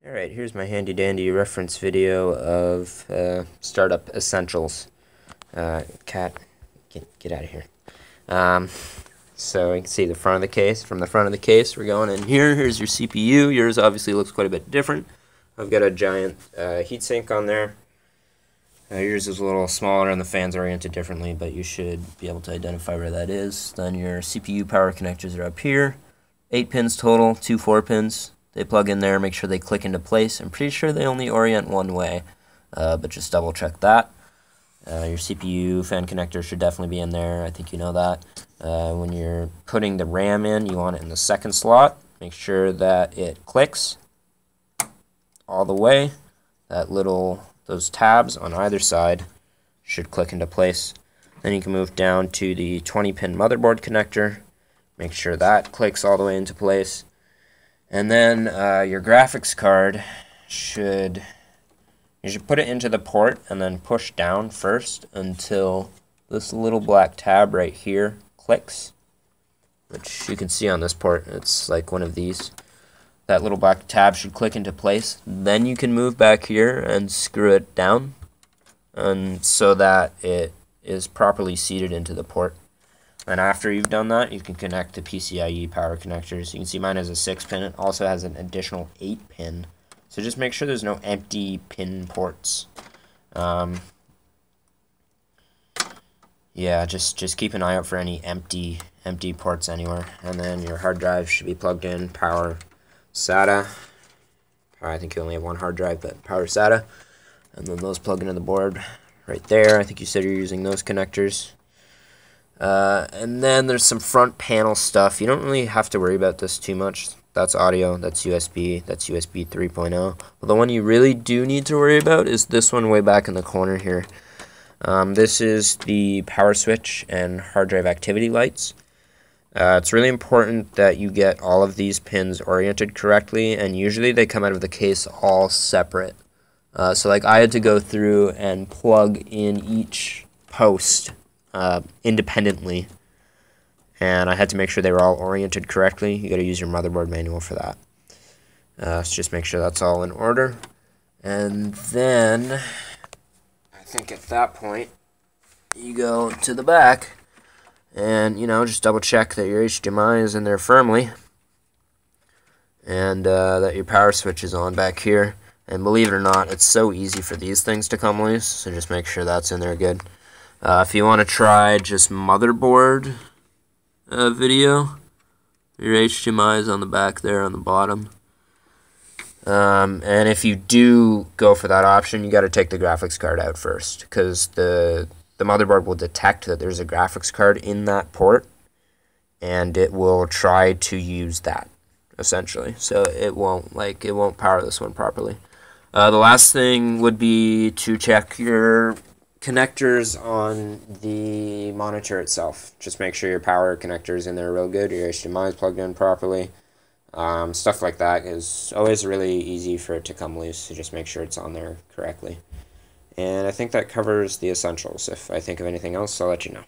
Alright, here's my handy dandy reference video of startup essentials. Cat, get out of here. So you can see the front of the case. From the front of the case, we're going in here. Here's your CPU. Yours obviously looks quite a bit different. I've got a giant heatsink on there. Yours is a little smaller and the fan's oriented differently, but you should be able to identify where that is. Then your CPU power connectors are up here. 8 pins total, 2 4-pins. They plug in there, make sure they click into place. I'm pretty sure they only orient one way, but just double check that. Your CPU fan connector should definitely be in there. I think you know that. When you're putting the RAM in, you want it in the second slot. Make sure that it clicks all the way. Those tabs on either side should click into place. Then you can move down to the 20-pin motherboard connector. Make sure that clicks all the way into place. And then your graphics card you should put it into the port and then push down first until this little black tab right here clicks, which you can see on this port. It's like one of these. That little black tab should click into place. Then you can move back here and screw it down, and so that it is properly seated into the port. And after you've done that, you can connect the PCIe power connectors. You can see mine has a 6-pin. It also has an additional 8-pin. So just make sure there's no empty pin ports. Yeah, just keep an eye out for any empty ports anywhere. And then your hard drive should be plugged in. Power SATA. I think you only have one hard drive, but power SATA. And then those plug into the board right there. I think you said you're using those connectors. And then there's some front panel stuff. You don't really have to worry about this too much. That's audio, that's USB 3.0. But the one you really do need to worry about is this one way back in the corner here. This is the power switch and hard drive activity lights. It's really important that you get all of these pins oriented correctly, and usually they come out of the case all separate. So like I had to go through and plug in each post independently, and I had to make sure they were all oriented correctly. You got to use your motherboard manual for that. So just make sure that's all in order, and then I think at that point you go to the back and just double check that your HDMI is in there firmly, and that your power switch is on back here. And believe it or not, it's so easy for these things to come loose, so just make sure that's in there good. If you want to try just motherboard video, your HDMI is on the back there on the bottom. And if you do go for that option, you got to take the graphics card out first, because the motherboard will detect that there's a graphics card in that port, and it will try to use that essentially. So it won't power this one properly. The last thing would be to check your connectors on the monitor itself. Just make sure your power connector is in there real good, your HDMI is plugged in properly. Stuff like that is always really easy for it to come loose, so just make sure it's on there correctly. And I think that covers the essentials. If I think of anything else, I'll let you know.